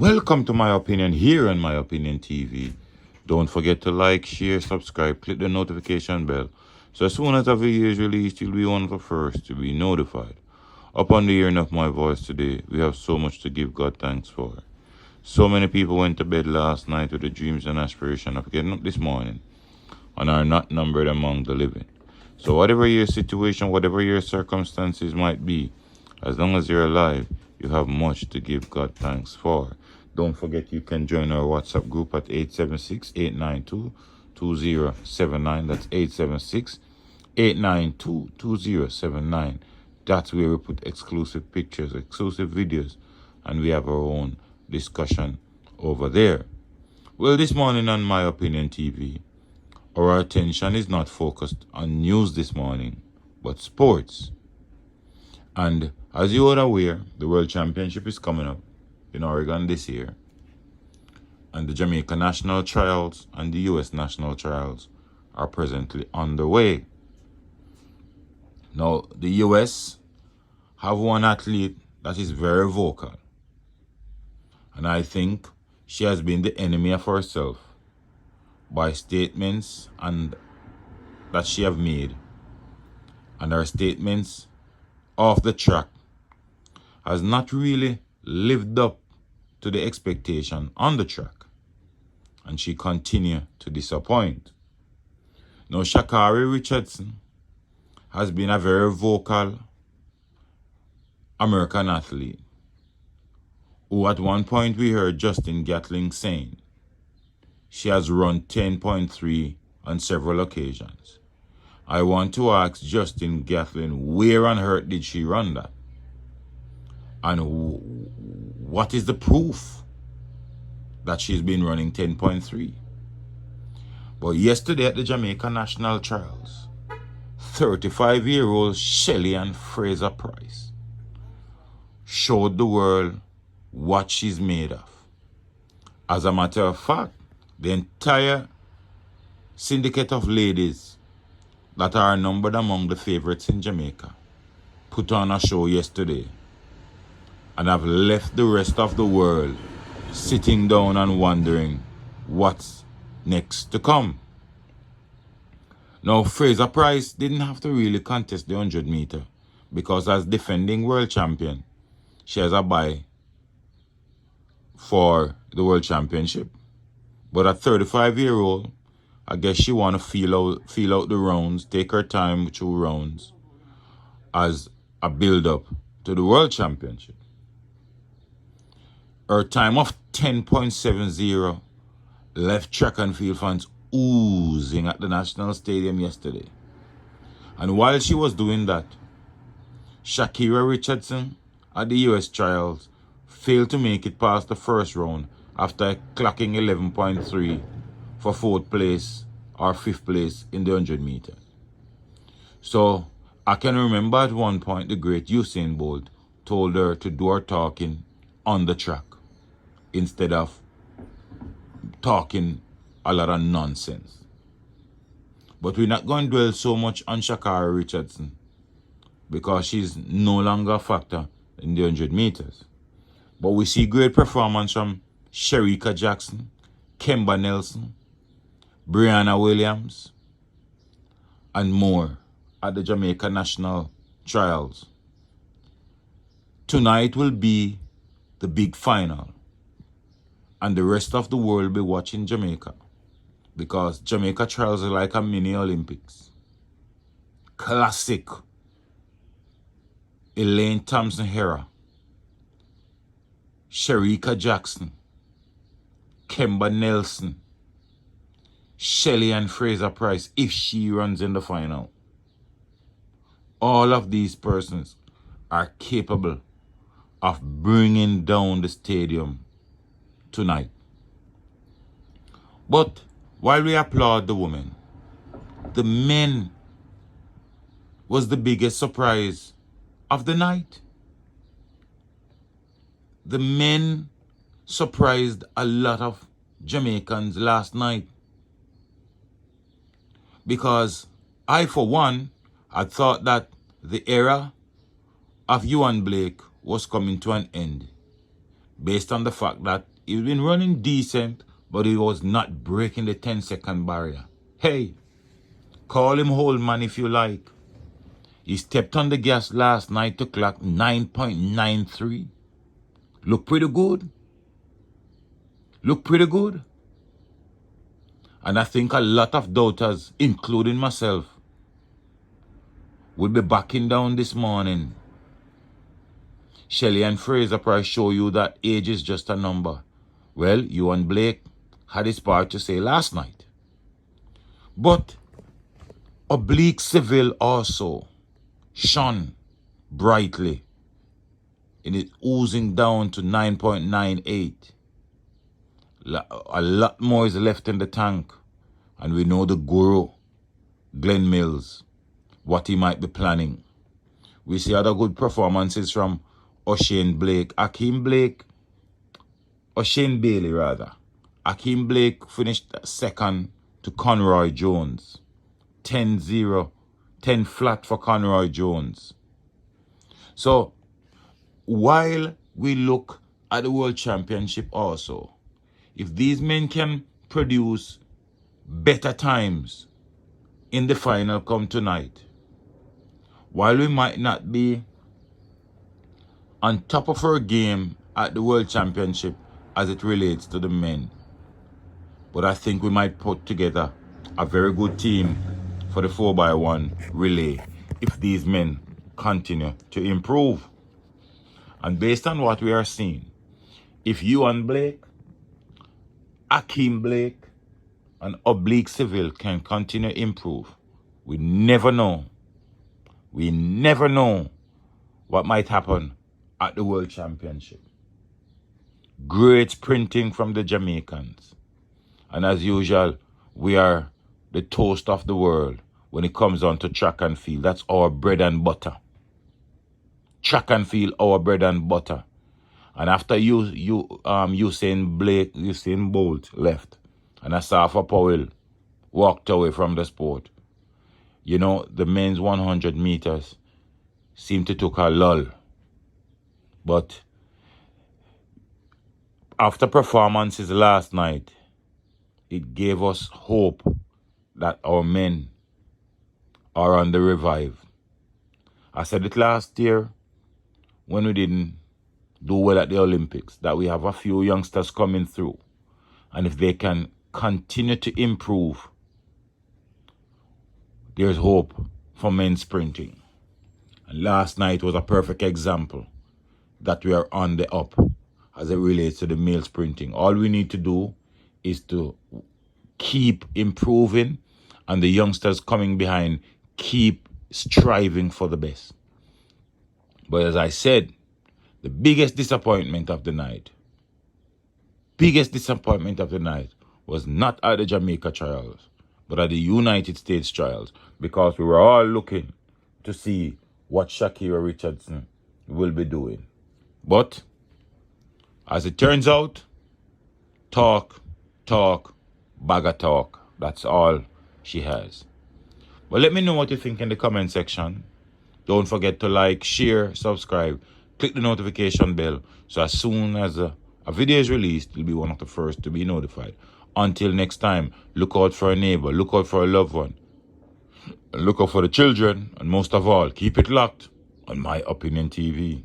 Welcome to My Opinion here on My Opinion TV. Don't forget to like, share, subscribe, click the notification bell. So as soon as a video is released, you'll be one of the first to be notified. Upon the hearing of my voice today, we have so much to give God thanks for. So many people went to bed last night with the dreams and aspiration of getting up this morning and are not numbered among the living. So whatever your situation, whatever your circumstances might be, as long as you're alive, you have much to give God thanks for. Don't forget you can join our WhatsApp group at 876-892-2079. That's 876-892-2079. That's where we put exclusive pictures, exclusive videos, and we have our own discussion over there. Well, this morning on My Opinion TV, our attention is not focused on news this morning, but sports. And as you are aware, the World Championship is coming up in Oregon this year. And the Jamaica national trials and the US national trials are presently underway. Now, the US have one athlete that is very vocal. And I think she has been the enemy of herself by statements and that she have made. And her statements off the track has not really lived up to the expectation on the track, and she continued to disappoint. Now, Shacari Richardson has been a very vocal American athlete who at one point we heard Justin Gatling saying she has run 10.3 on several occasions. I want to ask Justin Gatling, where on earth did she run that? And what is the proof that she's been running 10.3? But yesterday at the Jamaica National Trials, 35-year-old Shelly and Fraser Price showed the world what she's made of. As a matter of fact, the entire syndicate of ladies that are numbered among the favorites in Jamaica put on a show yesterday and have left the rest of the world sitting down and wondering what's next to come. Now, Fraser Price didn't have to really contest the 100 meter because as defending world champion, she has a bye for the world championship. But at 35-year-old, I guess she want to feel out the rounds, take her time through rounds as a build-up to the World Championship. Her time of 10.70 left track and field fans oozing at the National Stadium yesterday. And while she was doing that, Shacari Richardson at the US trials failed to make it past the first round after clocking 11.3 for 4th place or 5th place in the 100 meters. So I can remember at one point the great Usain Bolt told her to do her talking on the track instead of talking a lot of nonsense. But we're not going to dwell so much on Shacari Richardson because she's no longer a factor in the 100 meters. But we see great performance from Shericka Jackson, Kemba Nelson, Brianna Williams, and more at the Jamaica National Trials. Tonight will be the big final, and the rest of the world will be watching Jamaica because Jamaica Trials are like a mini Olympics. Classic Elaine Thompson-Herah, Shericka Jackson, Kemba Nelson, Shelly and Fraser Price, if she runs in the final. All of these persons are capable of bringing down the stadium tonight. But while we applaud the women, the men was the biggest surprise of the night. The men surprised a lot of Jamaicans last night because I, for one, had thought that the era of Yohan Blake was coming to an end based on the fact that He's been running decent, but he was not breaking the 10-second barrier. Hey, call him old man if you like. He stepped on the gas last night to clock 9.93. Look pretty good. Look pretty good. And I think a lot of doubters, including myself, will be backing down this morning. Shelly and Fraser probably show you that age is just a number. Well, Yohan Blake had his part to say last night. But oblique Seville also shone brightly in it, oozing down to 9.98. A lot more is left in the tank. And we know the guru, Glenn Mills, what he might be planning. We see other good performances from O'Shane Bailey rather. Akeem Blake finished second to Conroy Jones. 10-0, 10 flat for Conroy Jones. So, while we look at the World Championship also, if these men can produce better times in the final come tonight, while we might not be on top of our game at the World Championship as it relates to the men, but I think we might put together a very good team for the 4x1 relay if these men continue to improve. And based on what we are seeing, if Yohan Blake, Akeem Blake, and Oblique Seville can continue to improve, we never know. We never know what might happen at the World Championship. Great sprinting from the Jamaicans. And as usual, we are the toast of the world when it comes on to track and field. That's our bread and butter. Track and field, our bread and butter. And after Usain Bolt left, and Asafa Powell walked away from the sport, you know, the men's 100 meters seemed to take a lull. But after performances last night, it gave us hope that our men are on the revive. I said it last year when we didn't do well at the Olympics, that we have a few youngsters coming through. And if they can continue to improve, there's hope for men sprinting. And last night was a perfect example that we are on the up as it relates to the male sprinting. All we need to do is to keep improving, and the youngsters coming behind keep striving for the best. But as I said, the biggest disappointment of the night was not at the Jamaica trials, but at the United States trials, because we were all looking to see what Shacari Richardson will be doing. But as it turns out, talk, bag of talk. That's all she has. But let me know what you think in the comment section. Don't forget to like, share, subscribe, click the notification bell, so as soon as a video is released, you'll be one of the first to be notified. Until next time, look out for a neighbor, look out for a loved one, look out for the children, and most of all, keep it locked on My Opinion TV.